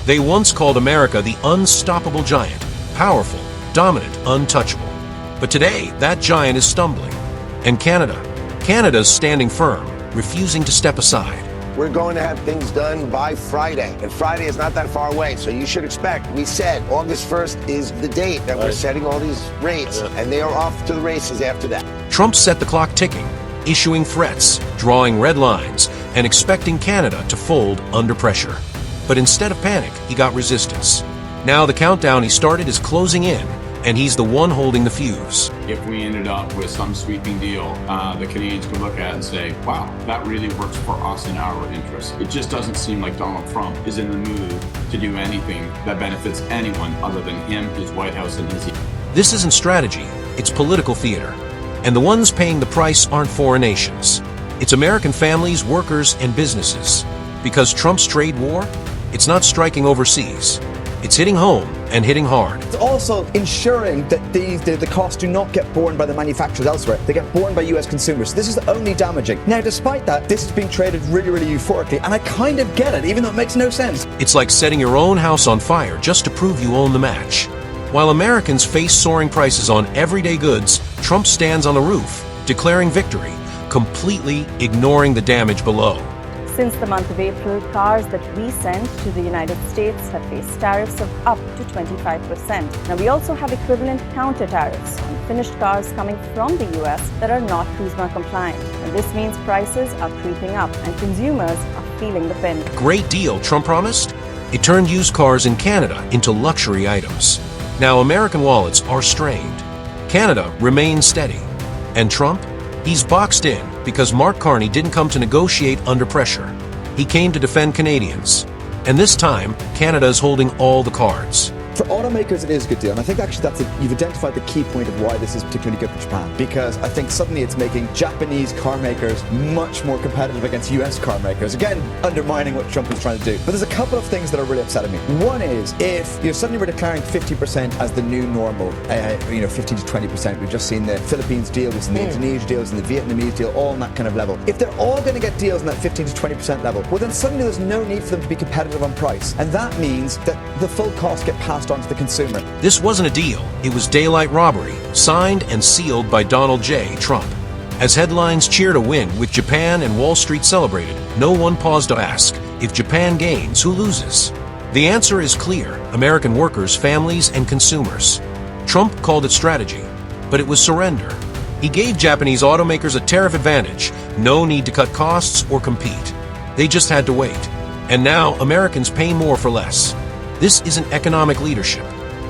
They once called America the unstoppable giant, powerful, dominant, untouchable. But today, that giant is stumbling. And Canada's standing firm, refusing to step aside. We're going to have things done by Friday, and Friday is not that far away, so you should expect, we said August 1st is the date that we're setting all these rates, and they are off to the races after that. Trump set the clock ticking, issuing threats, drawing red lines, and expecting Canada to fold under pressure. But instead of panic, he got resistance. Now the countdown he started is closing in, and he's the one holding the fuse. If we ended up with some sweeping deal, the Canadians could look at it and say, wow, that really works for us in our interests. It just doesn't seem like Donald Trump is in the mood to do anything that benefits anyone other than him, his White House, and his... This isn't strategy, it's political theater. And the ones paying the price aren't foreign nations. It's American families, workers, and businesses. Because Trump's trade war, it's not striking overseas. It's hitting home and hitting hard. It's also ensuring that the costs do not get borne by the manufacturers elsewhere. They get borne by US consumers. This is only damaging. Now, despite that, this is being traded really, really euphorically, and I kind of get it, even though it makes no sense. It's like setting your own house on fire just to prove you own the match. While Americans face soaring prices on everyday goods, Trump stands on the roof, declaring victory, completely ignoring the damage below. Since the month of April, cars that we send to the United States have faced tariffs of up to 25%. Now, we also have equivalent counter tariffs on finished cars coming from the US that are not CUSMA compliant. And this means prices are creeping up and consumers are feeling the pinch. Great deal, Trump promised? It turned used cars in Canada into luxury items. Now American wallets are strained. Canada remains steady. And Trump? He's boxed in because Mark Carney didn't come to negotiate under pressure. He came to defend Canadians. And this time, Canada is holding all the cards. For automakers, it is a good deal, and I think actually you've identified the key point of why this is particularly good for Japan, because I think suddenly it's making Japanese car makers much more competitive against US car makers, again, undermining what Trump is trying to do. But there's a couple of things that are really upsetting me. One is, if suddenly we're declaring 50% as the new normal, 15 to 20%, we've just seen the Philippines deal, we've seen the Indonesia deals, and the Vietnamese deal, all on that kind of level. If they're all going to get deals in that 15 to 20% level, well then suddenly there's no need for them to be competitive on price, and that means that the full costs get passed on to the consumer. This wasn't a deal. It was daylight robbery, signed and sealed by Donald J. Trump. As headlines cheered a win with Japan and Wall Street celebrated, no one paused to ask, if Japan gains, who loses? The answer is clear: American workers, families, and consumers. Trump called it strategy, but it was surrender. He gave Japanese automakers a tariff advantage, no need to cut costs or compete. They just had to wait. And now Americans pay more for less. This isn't economic leadership.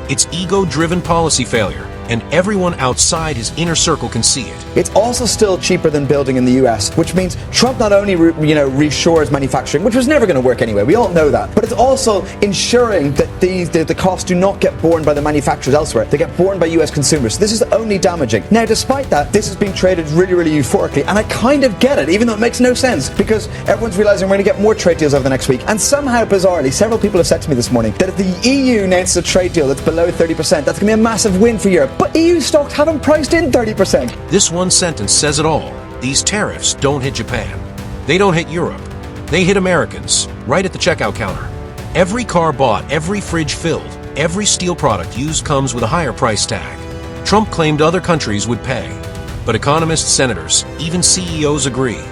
It's ego-driven policy failure, and everyone outside his inner circle can see it. It's also still cheaper than building in the US, which means Trump not only reshores manufacturing, which was never going to work anyway, we all know that, but it's also ensuring that the costs do not get borne by the manufacturers elsewhere. They get borne by US consumers. This is only damaging. Now, despite that, this is being traded really, really euphorically, and I kind of get it, even though it makes no sense, because everyone's realizing we're going to get more trade deals over the next week. And somehow, bizarrely, several people have said to me this morning that if the EU announces a trade deal that's below 30%, that's going to be a massive win for Europe. But EU stocks haven't priced in 30%. This one sentence says it all. These tariffs don't hit Japan. They don't hit Europe. They hit Americans, right at the checkout counter. Every car bought, every fridge filled, every steel product used comes with a higher price tag. Trump claimed other countries would pay. But economists, senators, even CEOs agree.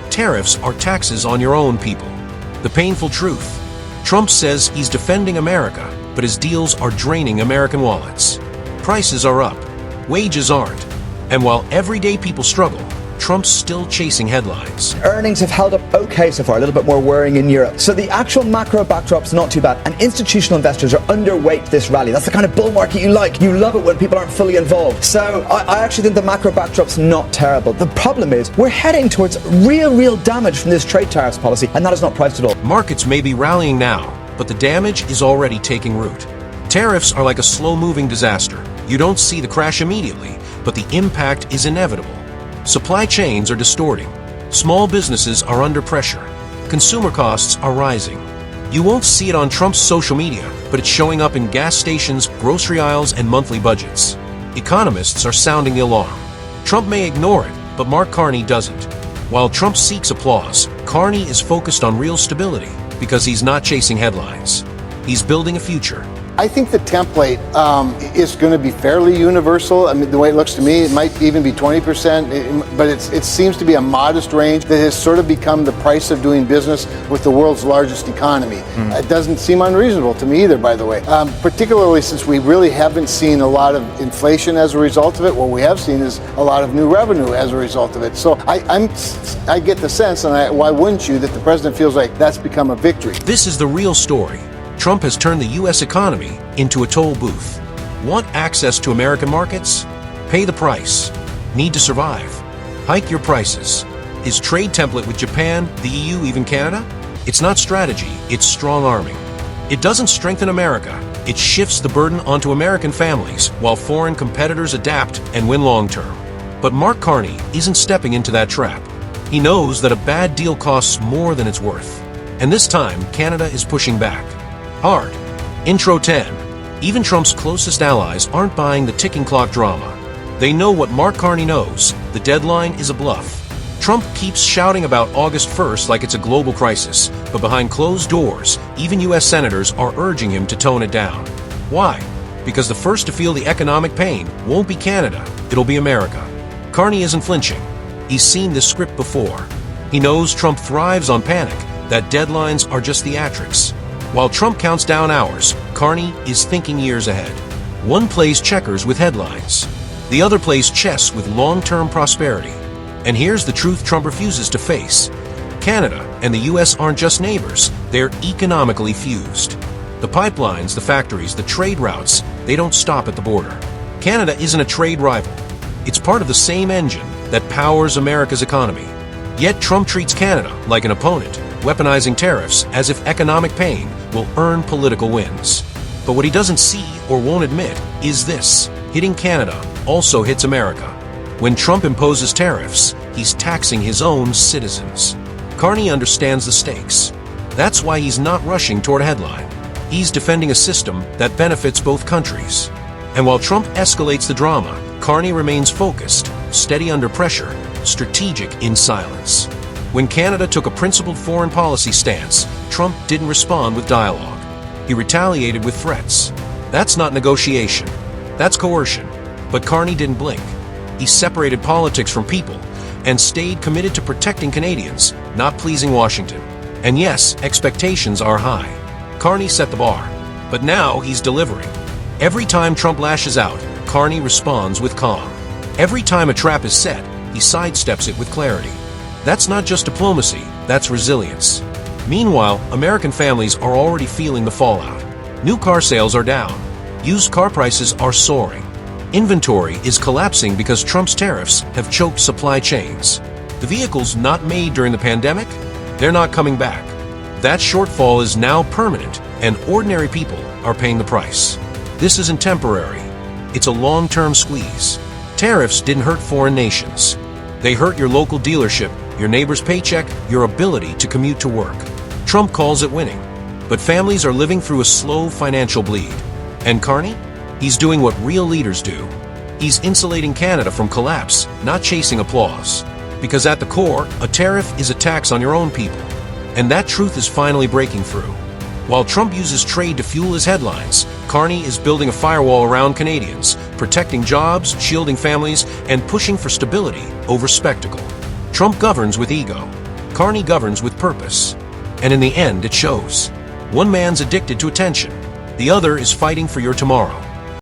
Tariffs are taxes on your own people. The painful truth. Trump says he's defending America, but his deals are draining American wallets. Prices are up, wages aren't. And while everyday people struggle, Trump's still chasing headlines. Earnings have held up okay so far, a little bit more worrying in Europe. So the actual macro backdrop's not too bad, and institutional investors are underweight this rally. That's the kind of bull market you like. You love it when people aren't fully involved. So I actually think the macro backdrop's not terrible. The problem is we're heading towards real damage from this trade tariffs policy, and that is not priced at all. Markets may be rallying now, but the damage is already taking root. Tariffs are like a slow-moving disaster. You don't see the crash immediately, but the impact is inevitable. Supply chains are distorting. Small businesses are under pressure. Consumer costs are rising. You won't see it on Trump's social media, but it's showing up in gas stations, grocery aisles, and monthly budgets. Economists are sounding the alarm. Trump may ignore it, but Mark Carney doesn't. While Trump seeks applause, Carney is focused on real stability because he's not chasing headlines. He's building a future. I think the template is going to be fairly universal. I mean, the way it looks to me, it might even be 20%, but it seems to be a modest range that has sort of become the price of doing business with the world's largest economy. It doesn't seem unreasonable to me either, by the way, particularly since we really haven't seen a lot of inflation as a result of it. What we have seen is a lot of new revenue as a result of it. So I get the sense, and why wouldn't you, that the president feels like that's become a victory. This is the real story. Trump has turned the U.S. economy into a toll booth. Want access to American markets? Pay the price. Need to survive? Hike your prices. His trade template with Japan, the EU, even Canada? It's not strategy, it's strong arming. It doesn't strengthen America. It shifts the burden onto American families while foreign competitors adapt and win long term. But Mark Carney isn't stepping into that trap. He knows that a bad deal costs more than it's worth. And this time, Canada is pushing back. Hard. Intro 10. Even Trump's closest allies aren't buying the ticking clock drama. They know what Mark Carney knows. The deadline is a bluff. Trump keeps shouting about August 1st like it's a global crisis, but behind closed doors, even U.S. senators are urging him to tone it down. Why? Because the first to feel the economic pain won't be Canada, it'll be America. Carney isn't flinching. He's seen this script before. He knows Trump thrives on panic, that deadlines are just theatrics. While Trump counts down hours, Carney is thinking years ahead. One plays checkers with headlines. The other plays chess with long-term prosperity. And here's the truth Trump refuses to face. Canada and the U.S. aren't just neighbors, they're economically fused. The pipelines, the factories, the trade routes, they don't stop at the border. Canada isn't a trade rival. It's part of the same engine that powers America's economy. Yet Trump treats Canada like an opponent, weaponizing tariffs as if economic pain will earn political wins. But what he doesn't see or won't admit is this: hitting Canada also hits America. When Trump imposes tariffs, he's taxing his own citizens. Carney understands the stakes. That's why he's not rushing toward a headline. He's defending a system that benefits both countries. And while Trump escalates the drama, Carney remains focused, steady under pressure, strategic in silence. When Canada took a principled foreign policy stance, Trump didn't respond with dialogue. He retaliated with threats. That's not negotiation. That's coercion. But Carney didn't blink. He separated politics from people and stayed committed to protecting Canadians, not pleasing Washington. And yes, expectations are high. Carney set the bar, but now he's delivering. Every time Trump lashes out, Carney responds with calm. Every time a trap is set, he sidesteps it with clarity. That's not just diplomacy, that's resilience. Meanwhile, American families are already feeling the fallout. New car sales are down. Used car prices are soaring. Inventory is collapsing because Trump's tariffs have choked supply chains. The vehicles not made during the pandemic, they're not coming back. That shortfall is now permanent, and ordinary people are paying the price. This isn't temporary. It's a long-term squeeze. Tariffs didn't hurt foreign nations. They hurt your local dealership, your neighbor's paycheck, your ability to commute to work. Trump calls it winning. But families are living through a slow financial bleed. And Carney? He's doing what real leaders do. He's insulating Canada from collapse, not chasing applause. Because at the core, a tariff is a tax on your own people. And that truth is finally breaking through. While Trump uses trade to fuel his headlines, Carney is building a firewall around Canadians, protecting jobs, shielding families, and pushing for stability over spectacle. Trump governs with ego. Carney governs with purpose. And in the end, it shows. One man's addicted to attention. The other is fighting for your tomorrow.